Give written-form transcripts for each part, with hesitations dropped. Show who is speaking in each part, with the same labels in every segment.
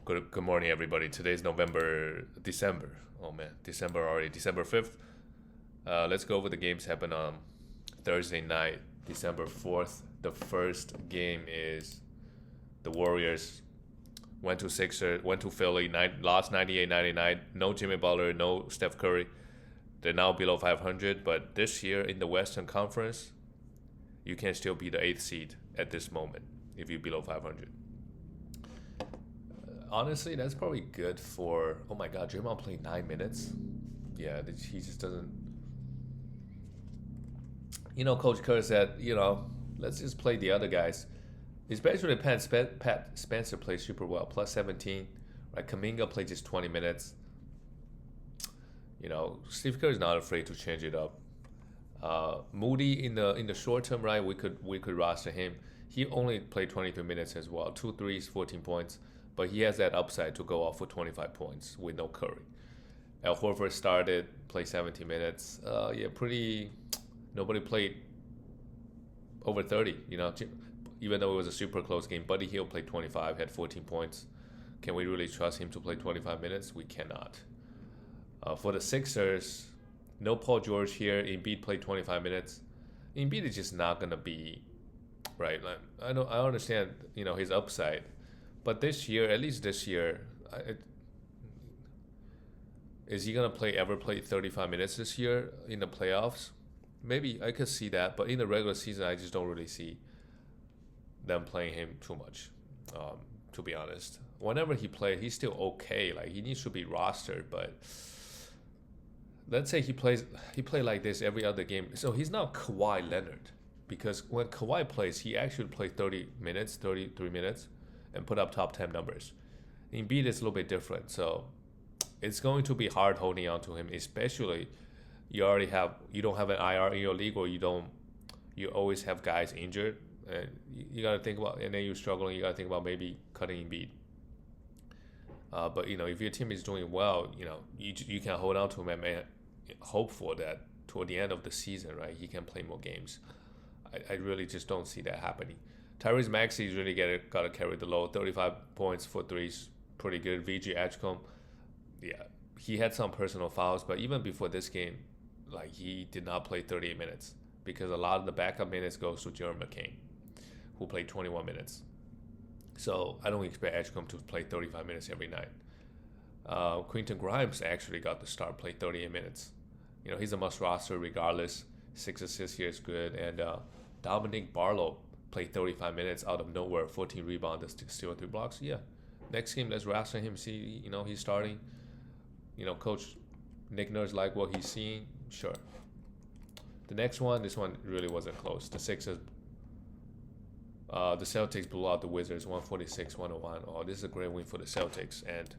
Speaker 1: Good morning, everybody. Today's December. Oh man, December already. December 5th. Let's go over the games happened on Thursday night, December 4th. The first game is the Warriors went to Philly, lost 98-99. No Jimmy Butler, no Steph Curry. They're now below 500, but this year in the Western Conference, you can still be the eighth seed at this moment if you're below 500. Honestly, that's probably good for. Oh my God, Draymond played 9 minutes. Yeah, he just doesn't. Coach Kerr said, let's just play the other guys. Especially Pat Spencer played super well, plus 17. Right, Kuminga played just 20 minutes. Steve Kerr is not afraid to change it up. Moody in the short term, right? We could roster him. He only played 23 minutes as well, 2 threes, 14 points. But he has that upside to go off for 25 points with no Curry. Al Horford played 17 minutes. Pretty. Nobody played over 30. Even though it was a super close game. Buddy Hield played 25, had 14 points. Can we really trust him to play 25 minutes? We cannot. For the Sixers, no Paul George here. Embiid played 25 minutes. Embiid is just not gonna be right. Like, I understand his upside. But at least this year, is he going to ever play 35 minutes this year in the playoffs? Maybe I could see that, but in the regular season, I just don't really see them playing him too much, to be honest. Whenever he played, he's still okay. Like, he needs to be rostered, but let's say he played like this every other game. So he's not Kawhi Leonard, because when Kawhi plays, he actually plays 30 minutes, 33 minutes, and put up top 10 numbers. Embiid is a little bit different, so it's going to be hard holding on to him, especially you don't have an IR in your league, or you always have guys injured, and you got to think about, and then you're struggling, you got to think about maybe cutting Embiid. But if your team is doing well, you can hold on to him and hope for that toward the end of the season, right? He can play more games. I really just don't see that happening. Tyrese Maxey's really got to carry the load. 35 points for threes, pretty good. VG Edgecombe, yeah, he had some personal fouls, but even before this game, like, he did not play 38 minutes because a lot of the backup minutes goes to Jeremy McCain, who played 21 minutes. So I don't expect Edgecombe to play 35 minutes every night. Quentin Grimes actually got the start, played 38 minutes. He's a must roster regardless. 6 assists here is good, and Dominic Barlow played 35 minutes out of nowhere, 14 rebounds, steal 3 blocks. Yeah, next game, let's roster him. See, he's starting. Coach Nick Nurse like what he's seeing. Sure. The next one, this one really wasn't close. The Sixers, the Celtics blew out the Wizards, 146-101. Oh, this is a great win for the Celtics, and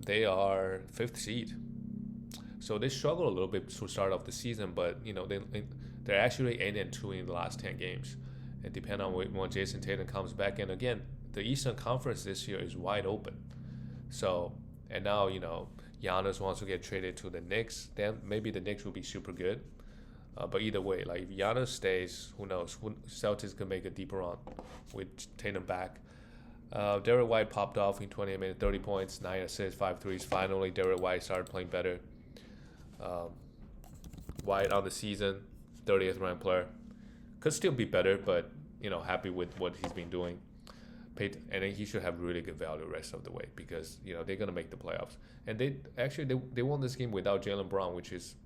Speaker 1: they are 5th seed. So they struggled a little bit to start off the season, but they're actually 8-2 in the last 10 games. And depending on when Jason Tatum comes back, and again, the Eastern Conference this year is wide open. So, and now, Giannis wants to get traded to the Knicks. Then maybe the Knicks will be super good. But either way, like, if Giannis stays, who knows? Celtics can make a deeper run with Tatum back. Derek White popped off in 28 minutes, 30 points, 9 assists, 5 threes. Finally, Derek White started playing better. White on the season, 30th ranked player. Could still be better, but happy with what he's been doing. And then he should have really good value the rest of the way, because they're gonna make the playoffs. And they won this game without Jaylen Brown, which is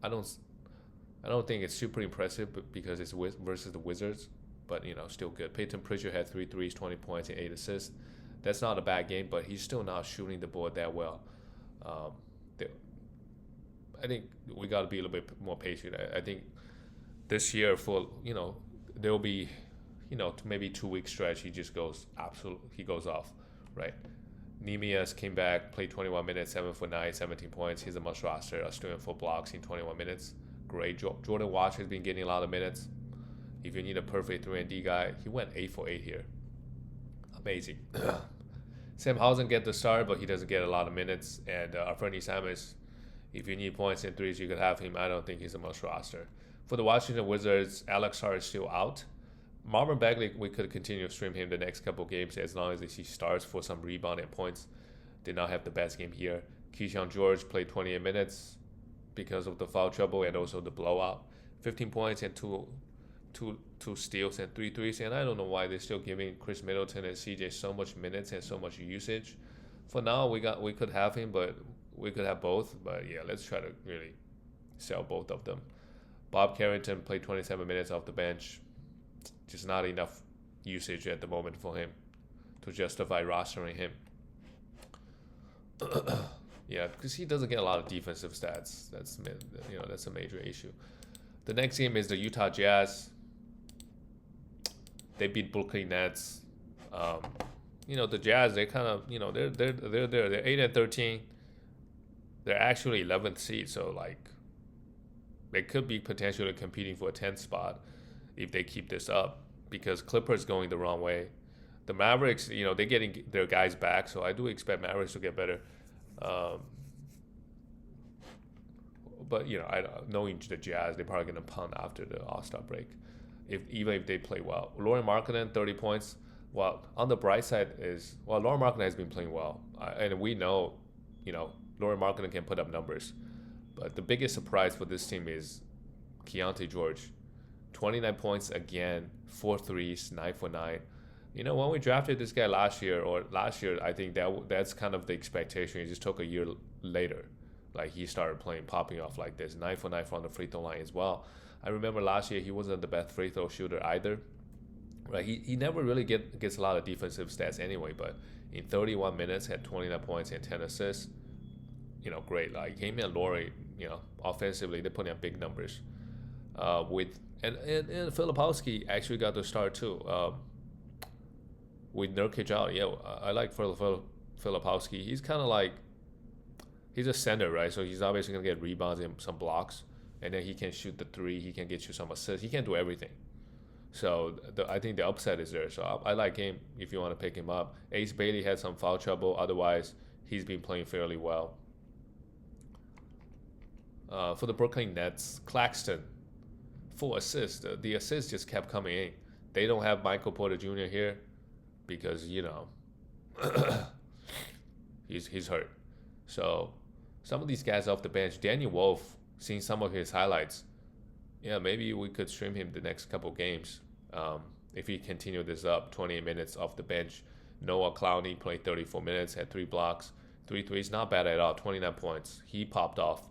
Speaker 1: I don't think it's super impressive, but because it's versus the Wizards, but still good. Peyton Pritchard had 3 threes, 20 points, and 8 assists. That's not a bad game, but he's still not shooting the ball that well. I think we got to be a little bit more patient. I think this year, for there will be maybe 2-week stretch, he goes off, right? Nemias came back, played 21 minutes, 7 for 9, 17 points. He's a must roster, stealing 4 blocks in 21 minutes. Great. Jordan Walsh has been getting a lot of minutes. If you need a perfect 3-and-D guy, he went 8 for 8 here. Amazing. Sam Hausen get the start, but he doesn't get a lot of minutes. And Anthony Simons, if you need points and threes, you could have him. I don't think he's a must roster. For the Washington Wizards, Alex Hart is still out. Marvin Bagley, we could continue to stream him the next couple games as long as he starts for some rebound and points. Did not have the best game here. Keyshawn George played 28 minutes because of the foul trouble and also the blowout. 15 points and two steals and 3 threes. And I don't know why they're still giving Chris Middleton and CJ so much minutes and so much usage. For now, we could have him, but we could have both. But yeah, let's try to really sell both of them. Bob Carrington played 27 minutes off the bench. Just not enough usage at the moment for him to justify rostering him. Yeah, because he doesn't get a lot of defensive stats. That's a major issue. The next game is the Utah Jazz. They beat Brooklyn Nets. The Jazz, they kind of, they're 8-13. They're actually 11th seed, so like they could be potentially competing for a 10th spot if they keep this up, because Clippers going the wrong way. The Mavericks, they're getting their guys back, so I do expect Mavericks to get better. But knowing the Jazz, they're probably gonna punt after the All-Star break, even if they play well. Lauri Markkanen, 30 points. Well, on the bright side is, Lauri Markkanen has been playing well, and we know, Lauri Markkanen can put up numbers. But the biggest surprise for this team is Keontae George, 29 points again, 4 threes, 9 for 9. When we drafted this guy last year, I think that's kind of the expectation. It just took a year later. Like he started popping off like this, 9 for 9 from the free throw line as well. I remember last year he wasn't the best free throw shooter either. Right? He never really gets a lot of defensive stats anyway, but in 31 minutes had 29 points and 10 assists. Great. Like him and Lauri, offensively they put in big numbers. And Filipowski actually got the start too. With Nurkic out, I like Filipowski. He's kind of like, he's a center, right? So he's obviously going to get rebounds and some blocks. And then he can shoot the three. He can get you some assists. He can do everything. So I think the upside is there. So I like him if you want to pick him up. Ace Bailey had some foul trouble. Otherwise, he's been playing fairly well. For the Brooklyn Nets, Claxton, 4 assists. The assists just kept coming in. They don't have Michael Porter Jr. here because, he's hurt. So some of these guys off the bench, Daniel Wolf, seeing some of his highlights, maybe we could stream him the next couple games if he continue this up. 28 minutes off the bench. Noah Clowney played 34 minutes, had 3 blocks, 3 threes, not bad at all. 29 points. He popped off.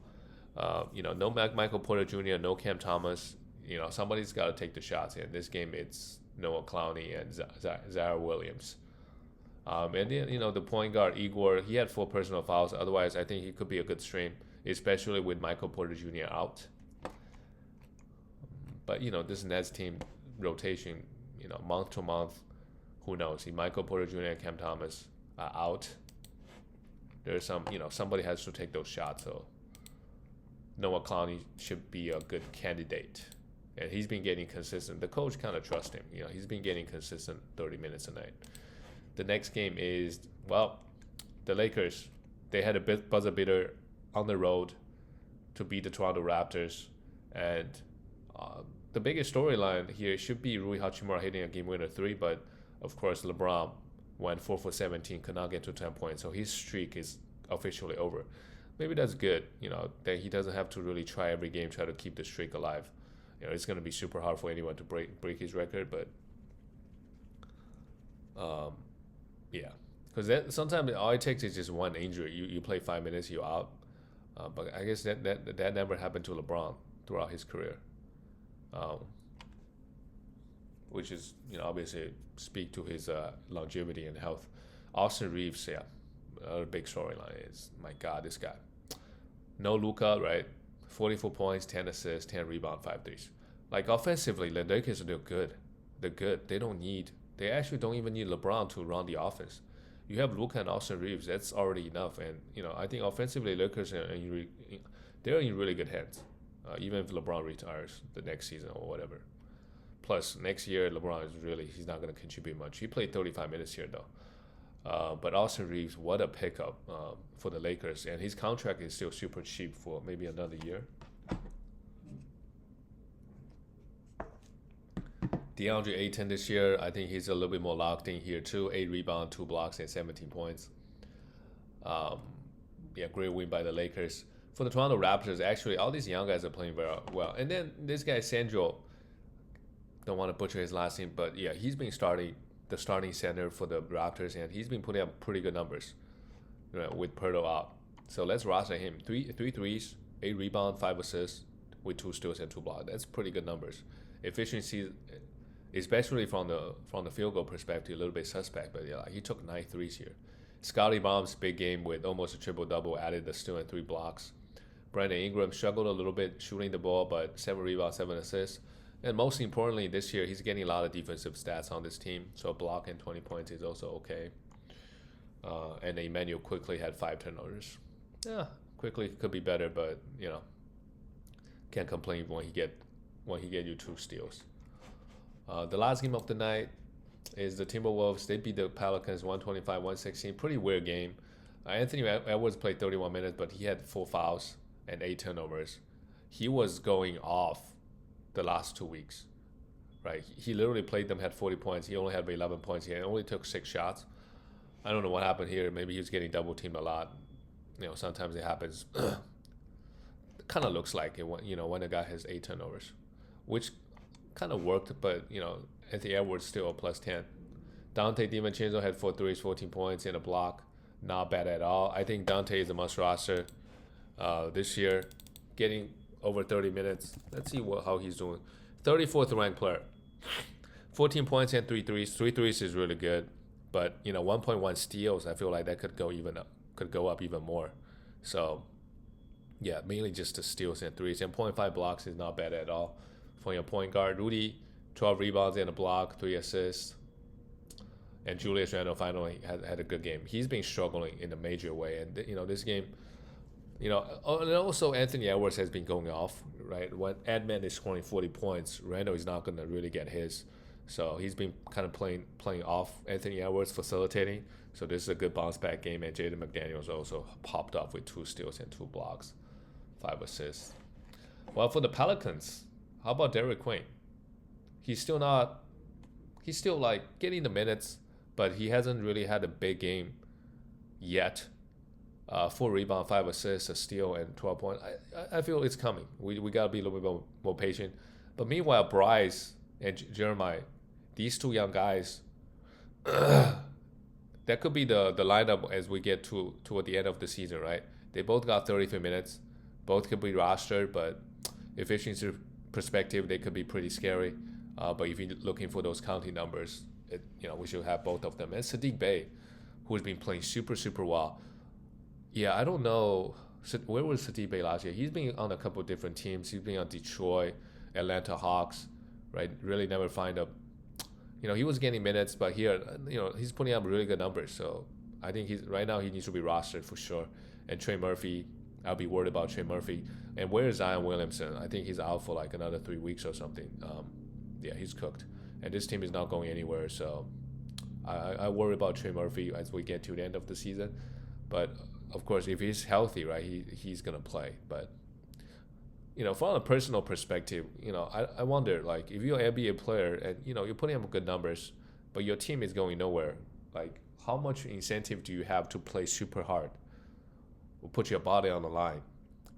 Speaker 1: No Michael Porter Jr., no Cam Thomas. Somebody's got to take the shots. In this game, it's Noah Clowney and Zaire Williams. And then, the point guard, Igor, he had 4 personal fouls. Otherwise, I think he could be a good stream, especially with Michael Porter Jr. out. But, this Nets team rotation, month to month, who knows? If Michael Porter Jr. and Cam Thomas are out, there's some, somebody has to take those shots. So Noah Clowney should be a good candidate. And he's been getting consistent. The coach kind of trusts him. He's been getting consistent 30 minutes a night. The next game is, the Lakers. They had a buzzer beater on the road to beat the Toronto Raptors. And the biggest storyline here should be Rui Hachimura hitting a game-winner 3, but of course LeBron went 4 for 17, could not get to 10 points. So his streak is officially over. Maybe that's good, that he doesn't have to really try every game, try to keep the streak alive. It's going to be super hard for anyone to break his record, but because sometimes all it takes is just one injury. You play 5 minutes, you're out. But I guess that never happened to LeBron throughout his career, which is obviously speak to his longevity and health. Austin Reaves, another big storyline is, my God, this guy. No Luka, right? 44 points, 10 assists, 10 rebounds, 5 threes. Like offensively, the Lakers are good. They're good. They actually don't even need LeBron to run the offense. You have Luka and Austin Reaves. That's already enough. And I think offensively, Lakers they're in really good hands. Even if LeBron retires the next season or whatever. Plus, next year LeBron he's not going to contribute much. He played 35 minutes here though. But Austin Reaves, what a pickup for the Lakers, and his contract is still super cheap for maybe another year. DeAndre Ayton this year, I think he's a little bit more locked in here too. 8 rebounds, 2 blocks, and 17 points. Um, yeah, great win by the Lakers. For the Toronto Raptors, actually, all these young guys are playing very well. And then this guy, Sandro, don't want to butcher his last name, but yeah, he's been the starting center for the Raptors, and he's been putting up pretty good numbers, with Pirtle out. So let's roster him. Three threes, 8 rebounds, 5 assists, with 2 steals and 2 blocks. That's pretty good numbers. Efficiency, especially from the field goal perspective, a little bit suspect, but yeah, he took 9 threes here. Scotty Barnes, big game with almost a triple-double, added the steal and 3 blocks. Brandon Ingram struggled a little bit shooting the ball, but 7 rebounds, 7 assists. And most importantly, this year, he's getting a lot of defensive stats on this team. So a block and 20 points is also okay. And Emmanuel quickly had 5 turnovers. Yeah, quickly could be better, but, can't complain when he get you 2 steals. The last game of the night is the Timberwolves. They beat the Pelicans 125-116. Pretty weird game. Anthony Edwards played 31 minutes, but he had 4 fouls and 8 turnovers. He was going off the last 2 weeks, right? He literally played them, had 40 points. He only had 11 points. He only took 6 shots. I don't know what happened here. Maybe he was getting double teamed a lot. Sometimes it happens. Kind of looks like it when a guy has 8 turnovers, which kind of worked, but Anthony Edwards still a plus 10. Dante DiVincenzo had 4 threes, 14 points, and a block. Not bad at all. I think Dante is a must roster this year, getting over 30 minutes. Let's see how he's doing. 34th ranked player, 14 points and 3 threes. 3 threes is really good, but 1.1 steals. I feel like that could go up even more. So yeah, mainly just the steals and threes, and 0.5 blocks is not bad at all for your point guard. Rudy, 12 rebounds and a block, 3 assists. And Julius Randle finally had a good game. He's been struggling in a major way, and this game, and also Anthony Edwards has been going off, right? When Edman is scoring 40 points, Randle is not going to really get his. So he's been kind of playing off Anthony Edwards, facilitating. So this is a good bounce back game, and Jaden McDaniels also popped off with 2 steals and 2 blocks, 5 assists. Well, for the Pelicans, how about Derek Queen? He's still like getting the minutes, but he hasn't really had a big game yet. 4 rebounds, 5 assists, a steal, and 12 points. I feel it's coming. We got to be a little bit more patient. But meanwhile, Bryce and Jeremiah, these 2 young guys, that could be the lineup as we get toward the end of the season, right? They both got 33 minutes. Both could be rostered, but efficiency perspective, they could be pretty scary. But if you're looking for those counting numbers, we should have both of them. And Sadiq Bey, who's been playing super, super well. Yeah, I don't know. Where was Sadiq Bey last year? He's been on a couple of different teams. He's been on Detroit, Atlanta Hawks, right? Really never find a... he was getting minutes, but here, he's putting up really good numbers. So I think right now he needs to be rostered for sure. And Trey Murphy, I'll be worried about Trey Murphy. And where is Zion Williamson? I think he's out for like another 3 weeks or something. Yeah, he's cooked. And this team is not going anywhere, so I worry about Trey Murphy as we get to the end of the season. But of course, if he's healthy, right, he's gonna play. But from a personal perspective, I wonder, like, if you're an NBA player and you're putting up good numbers, but your team is going nowhere, like, how much incentive do you have to play super hard, or put your body on the line,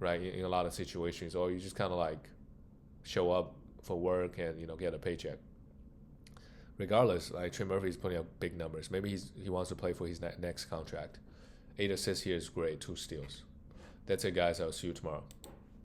Speaker 1: right, in a lot of situations, or you just kind of like show up for work and get a paycheck? Regardless, like, Trey Murphy is putting up big numbers. Maybe he wants to play for his next contract. 8 assists here is great. 2 steals. That's it, guys. I'll see you tomorrow.